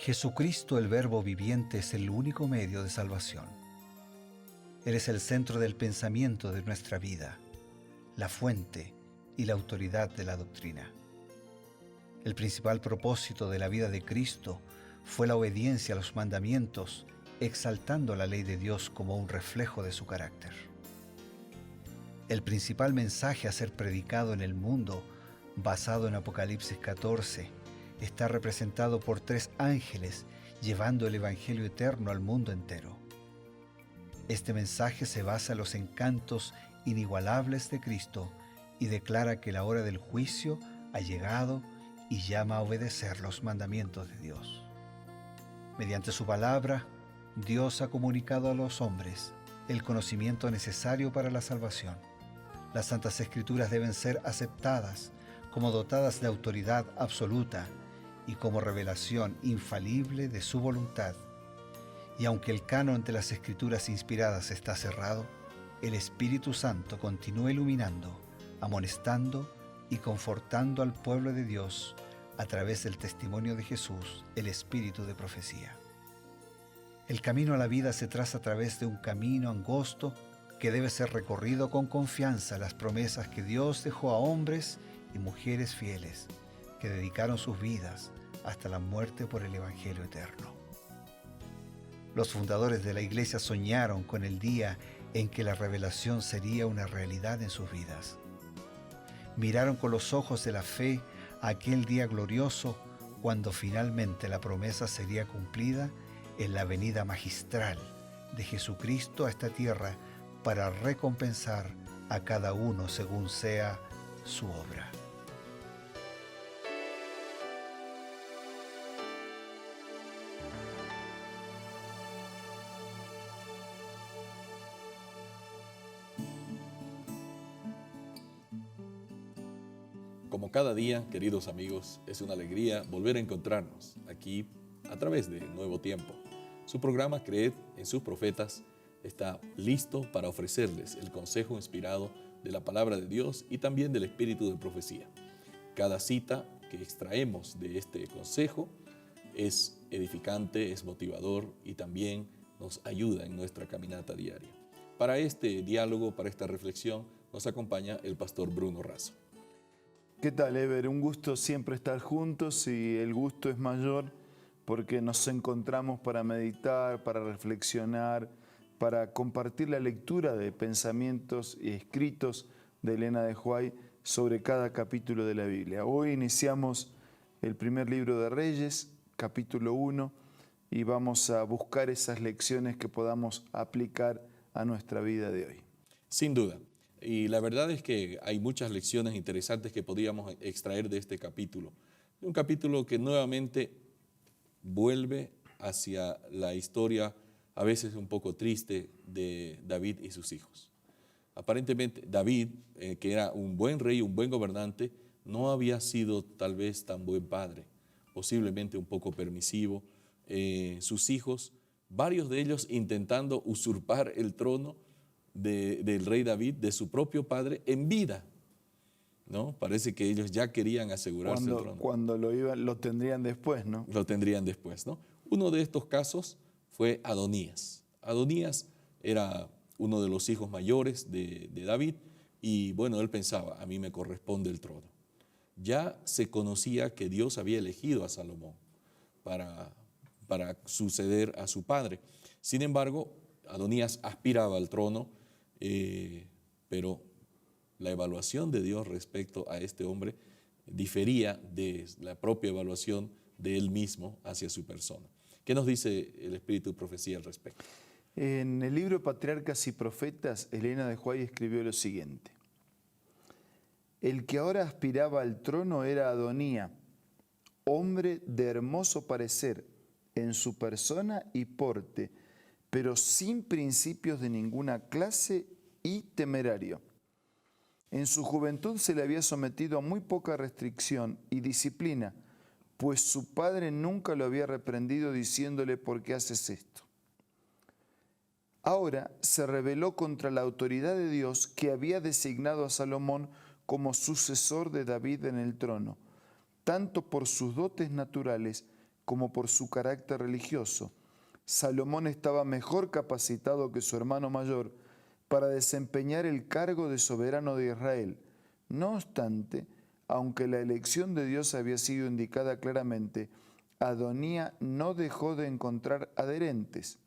Jesucristo, el Verbo viviente, es el único medio de salvación. Él es el centro del pensamiento de nuestra vida, la fuente y la autoridad de la doctrina. El principal propósito de la vida de Cristo fue la obediencia a los mandamientos, exaltando la ley de Dios como un reflejo de su carácter. El principal mensaje a ser predicado en el mundo, basado en Apocalipsis 14, está representado por 3 ángeles llevando el Evangelio eterno al mundo entero. Este mensaje se basa en los encantos inigualables de Cristo y declara que la hora del juicio ha llegado y llama a obedecer los mandamientos de Dios. Mediante su palabra, Dios ha comunicado a los hombres el conocimiento necesario para la salvación. Las Santas Escrituras deben ser aceptadas como dotadas de autoridad absoluta y como revelación infalible de su voluntad. Y aunque el canon de las Escrituras inspiradas está cerrado, el Espíritu Santo continúa iluminando, amonestando y confortando al pueblo de Dios a través del testimonio de Jesús, el Espíritu de profecía. El camino a la vida se traza a través de un camino angosto que debe ser recorrido con confianza a las promesas que Dios dejó a hombres y mujeres fieles que dedicaron sus vidas hasta la muerte por el Evangelio eterno. Los fundadores de la Iglesia soñaron con el día en que la revelación sería una realidad en sus vidas. Miraron con los ojos de la fe a aquel día glorioso cuando finalmente la promesa sería cumplida en la venida magistral de Jesucristo a esta tierra para recompensar a cada uno según sea su obra. Como cada día, queridos amigos, es una alegría volver a encontrarnos aquí a través de Nuevo Tiempo. Su programa Creed en sus profetas está listo para ofrecerles el consejo inspirado de la palabra de Dios y también del espíritu de profecía. Cada cita que extraemos de este consejo es edificante, es motivador y también nos ayuda en nuestra caminata diaria. Para este diálogo, para esta reflexión, nos acompaña el pastor Bruno Razo. ¿Qué tal, Ever? Un gusto siempre estar juntos y el gusto es mayor porque nos encontramos para meditar, para reflexionar, para compartir la lectura de pensamientos y escritos de Elena de White sobre cada capítulo de la Biblia. Hoy iniciamos el primer libro de Reyes, capítulo 1, y vamos a buscar esas lecciones que podamos aplicar a nuestra vida de hoy. Sin duda. Y la verdad es que hay muchas lecciones interesantes que podríamos extraer de este capítulo. Un capítulo que nuevamente vuelve hacia la historia a veces un poco triste de David y sus hijos. Aparentemente David, que era un buen rey, un buen gobernante, no había sido tal vez tan buen padre, posiblemente un poco permisivo. Sus hijos, varios de ellos intentando usurpar el trono del rey David, de su propio padre, en vida, ¿no? Parece que ellos ya querían asegurarse el trono. Cuando lo tendrían después, ¿no? Lo tendrían después, ¿no? Uno de estos casos fue Adonías. Adonías era uno de los hijos mayores de David y bueno, él pensaba, a mí me corresponde el trono. Ya se conocía que Dios había elegido a Salomón para suceder a su padre. Sin embargo, Adonías aspiraba al trono, pero la evaluación de Dios respecto a este hombre difería de la propia evaluación de él mismo hacia su persona. ¿Qué nos dice el espíritu de profecía al respecto? En el libro Patriarcas y Profetas, Elena de White escribió lo siguiente: el que ahora aspiraba al trono era Adonía, hombre de hermoso parecer en su persona y porte, pero sin principios de ninguna clase y temerario. En su juventud se le había sometido a muy poca restricción y disciplina, pues su padre nunca lo había reprendido diciéndole ¿por qué haces esto? Ahora se rebeló contra la autoridad de Dios que había designado a Salomón como sucesor de David en el trono, tanto por sus dotes naturales como por su carácter religioso. Salomón estaba mejor capacitado que su hermano mayor para desempeñar el cargo de soberano de Israel. No obstante, aunque la elección de Dios había sido indicada claramente, Adonía no dejó de encontrar adherentes.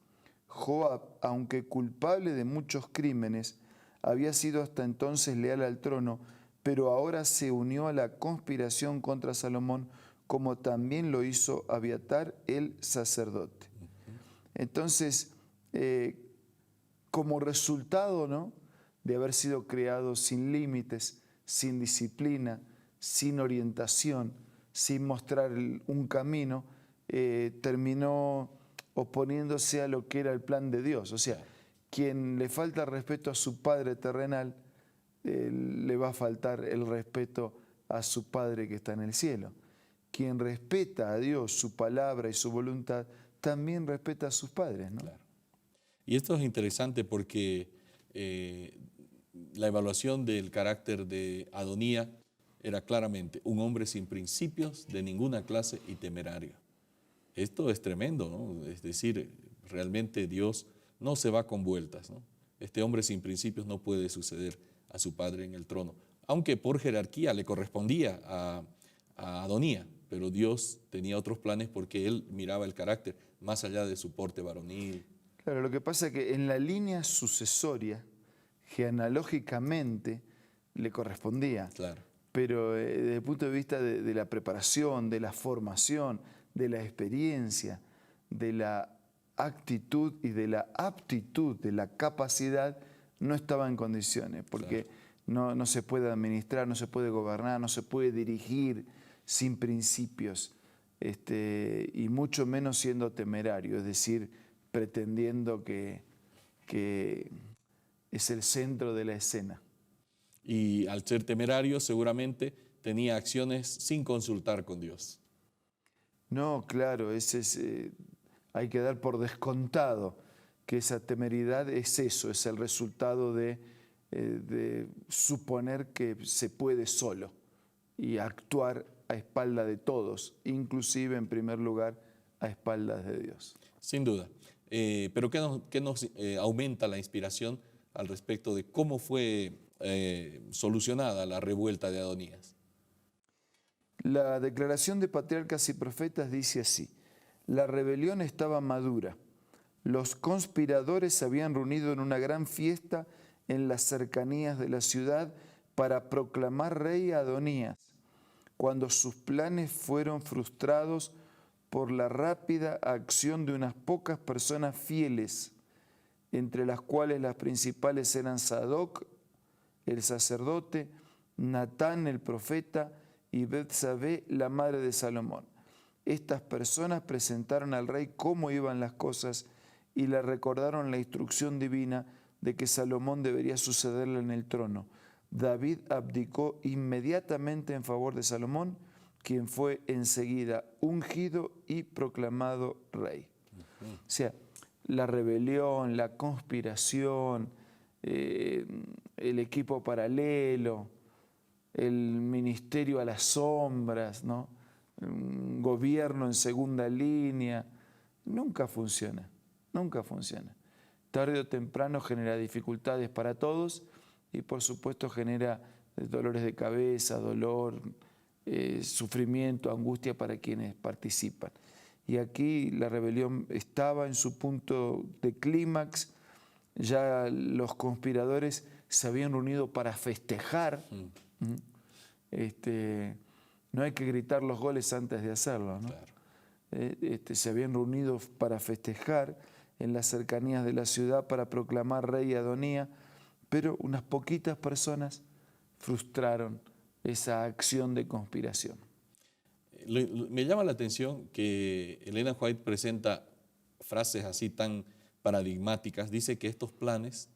Joab, aunque culpable de muchos crímenes, había sido hasta entonces leal al trono, pero ahora se unió a la conspiración contra Salomón, como también lo hizo Abiatar el sacerdote. Entonces, como resultado, ¿no?, de haber sido creado sin límites, sin disciplina, sin orientación, sin mostrar un camino, terminó oponiéndose a lo que era el plan de Dios. O sea, quien le falta respeto a su padre terrenal, le va a faltar el respeto a su Padre que está en el cielo. Quien respeta a Dios, su palabra y su voluntad, también respeta a sus padres, ¿no? Claro. Y esto es interesante porque la evaluación del carácter de Adonía era claramente un hombre sin principios de ninguna clase y temerario. Esto es tremendo, ¿no? Es decir, realmente Dios no se va con vueltas, ¿no? Este hombre sin principios no puede suceder a su padre en el trono, aunque por jerarquía le correspondía a Adonía, pero Dios tenía otros planes porque él miraba el carácter más allá de su porte varonil. Claro, lo que pasa es que en la línea sucesoria, genealógicamente, le correspondía. Claro. Pero desde el punto de vista de la preparación, de la formación, de la experiencia, de la actitud y de la aptitud, de la capacidad, no estaba en condiciones, porque no se puede administrar, no se puede gobernar, no se puede dirigir sin principios, y mucho menos siendo temerario, es decir, pretendiendo que es el centro de la escena. Y al ser temerario seguramente tenía acciones sin consultar con Dios. No, claro, hay que dar por descontado que esa temeridad es eso, es el resultado de suponer que se puede solo y actuar a espalda de todos, inclusive en primer lugar a espaldas de Dios. Sin duda. Pero ¿qué nos aumenta la inspiración al respecto de cómo fue solucionada la revuelta de Adonías? La declaración de Patriarcas y Profetas dice así: la rebelión estaba madura. Los conspiradores se habían reunido en una gran fiesta en las cercanías de la ciudad para proclamar rey a Adonías, cuando sus planes fueron frustrados por la rápida acción de unas pocas personas fieles, entre las cuales las principales eran Sadoc, el sacerdote, Natán, el profeta, y Betsabé, la madre de Salomón. Estas personas presentaron al rey cómo iban las cosas y le recordaron la instrucción divina de que Salomón debería sucederle en el trono. David abdicó inmediatamente en favor de Salomón, quien fue enseguida ungido y proclamado rey. O sea, la rebelión, la conspiración, el equipo paralelo, el ministerio a las sombras, ¿no?, un gobierno en segunda línea, nunca funciona, nunca funciona. Tarde o temprano genera dificultades para todos y por supuesto genera dolores de cabeza, dolor, sufrimiento, angustia para quienes participan. Y aquí la rebelión estaba en su punto de clímax, ya los conspiradores se habían reunido para festejar. No hay que gritar los goles antes de hacerlo, ¿no? Claro. Se habían reunido para festejar en las cercanías de la ciudad para proclamar rey a Adonía, pero unas poquitas personas frustraron esa acción de conspiración. Me llama la atención que Elena White presenta frases así tan paradigmáticas. Dice que estos planes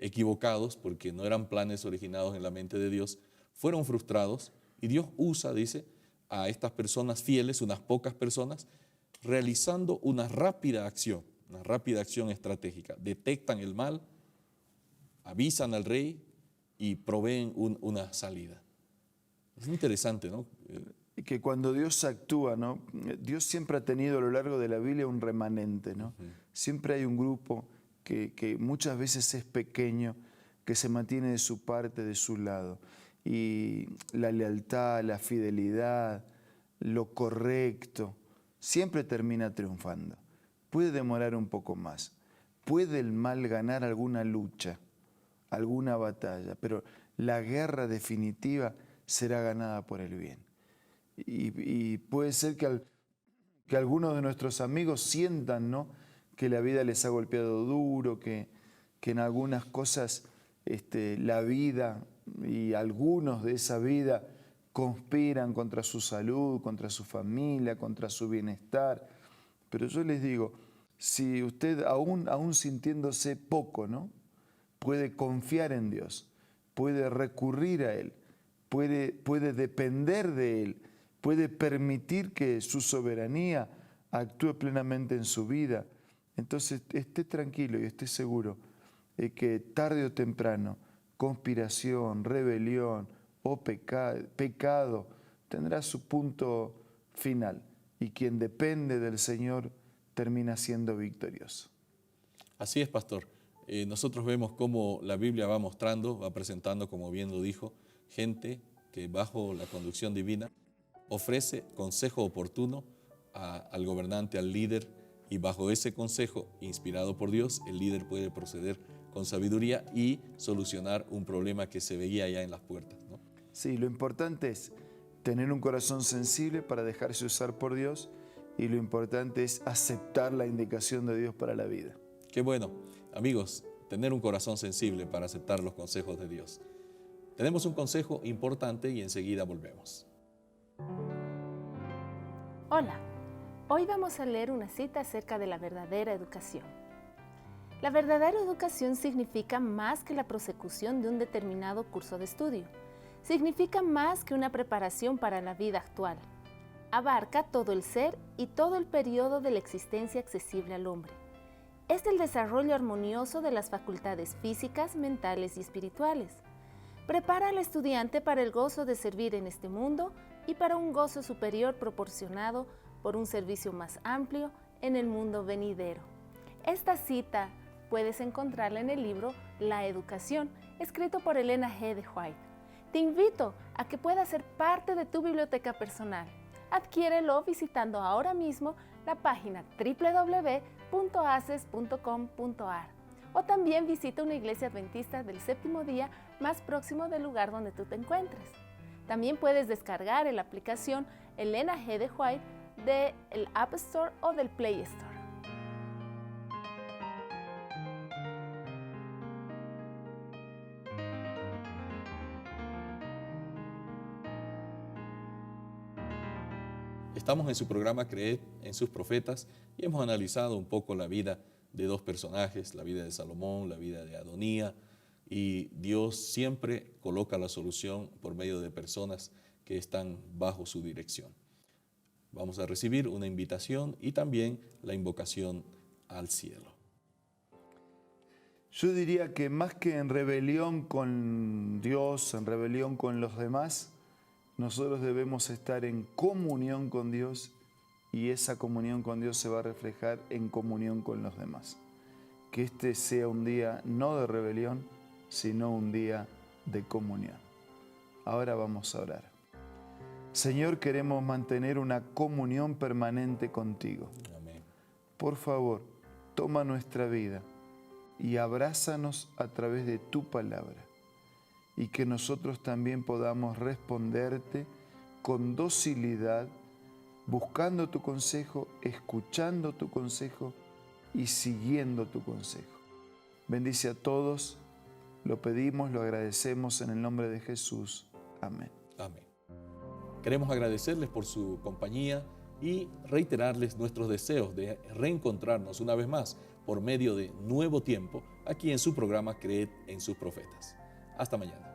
equivocados, porque no eran planes originados en la mente de Dios, fueron frustrados y Dios usa, dice, a estas personas fieles, unas pocas personas, realizando una rápida acción estratégica. Detectan el mal, avisan al rey y proveen una salida. Es interesante, ¿no? que cuando Dios actúa, ¿no? Dios siempre ha tenido a lo largo de la Biblia un remanente, ¿no? Siempre hay un grupo que muchas veces es pequeño, que se mantiene de su parte, de su lado. Y la lealtad, la fidelidad, lo correcto, siempre termina triunfando. Puede demorar un poco más. Puede el mal ganar alguna lucha, alguna batalla, pero la guerra definitiva será ganada por el bien. Y puede ser que algunos de nuestros amigos sientan, ¿no?, que la vida les ha golpeado duro, que en algunas cosas la vida y algunos de esa vida conspiran contra su salud, contra su familia, contra su bienestar. Pero yo les digo, si usted aún sintiéndose poco, ¿no?, puede confiar en Dios, puede recurrir a Él, puede depender de Él, puede permitir que su soberanía actúe plenamente en su vida, entonces esté tranquilo y esté seguro que tarde o temprano conspiración, rebelión o pecado tendrá su punto final y quien depende del Señor termina siendo victorioso. Así es, pastor. Nosotros vemos cómo la Biblia va mostrando, va presentando, como bien lo dijo, gente que bajo la conducción divina ofrece consejo oportuno al gobernante, al líder, y bajo ese consejo inspirado por Dios, el líder puede proceder con sabiduría y solucionar un problema que se veía ya en las puertas, ¿no? Sí, lo importante es tener un corazón sensible para dejarse usar por Dios, y lo importante es aceptar la indicación de Dios para la vida. Qué bueno, amigos, tener un corazón sensible para aceptar los consejos de Dios. Tenemos un consejo importante y enseguida volvemos. Hola, hoy vamos a leer una cita acerca de la verdadera educación. La verdadera educación significa más que la prosecución de un determinado curso de estudio. Significa más que una preparación para la vida actual. Abarca todo el ser y todo el periodo de la existencia accesible al hombre. Es el desarrollo armonioso de las facultades físicas, mentales y espirituales. Prepara al estudiante para el gozo de servir en este mundo y para un gozo superior proporcionado por un servicio más amplio en el mundo venidero. Esta cita puedes encontrarla en el libro La Educación, escrito por Elena G. de White. Te invito a que pueda ser parte de tu biblioteca personal. Adquiérelo visitando ahora mismo la página www.aces.com.ar o también visita una iglesia adventista del séptimo día más próximo del lugar donde tú te encuentres. También puedes descargar la aplicación Elena G. de White del App Store o del Play Store. Estamos en su programa Creed en sus profetas y hemos analizado un poco la vida de dos personajes, la vida de Salomón, la vida de Adonía, y Dios siempre coloca la solución por medio de personas que están bajo su dirección. Vamos a recibir una invitación y también la invocación al cielo. Yo diría que más que en rebelión con Dios, en rebelión con los demás, nosotros debemos estar en comunión con Dios, y esa comunión con Dios se va a reflejar en comunión con los demás. Que este sea un día no de rebelión, sino un día de comunión. Ahora vamos a orar. Señor, queremos mantener una comunión permanente contigo. Amén. Por favor, toma nuestra vida y abrázanos a través de tu palabra, y que nosotros también podamos responderte con docilidad, buscando tu consejo, escuchando tu consejo y siguiendo tu consejo. Bendice a todos, lo pedimos, lo agradecemos en el nombre de Jesús. Amén. Amén. Queremos agradecerles por su compañía y reiterarles nuestros deseos de reencontrarnos una vez más por medio de Nuevo Tiempo aquí en su programa Creed en sus profetas. Hasta mañana.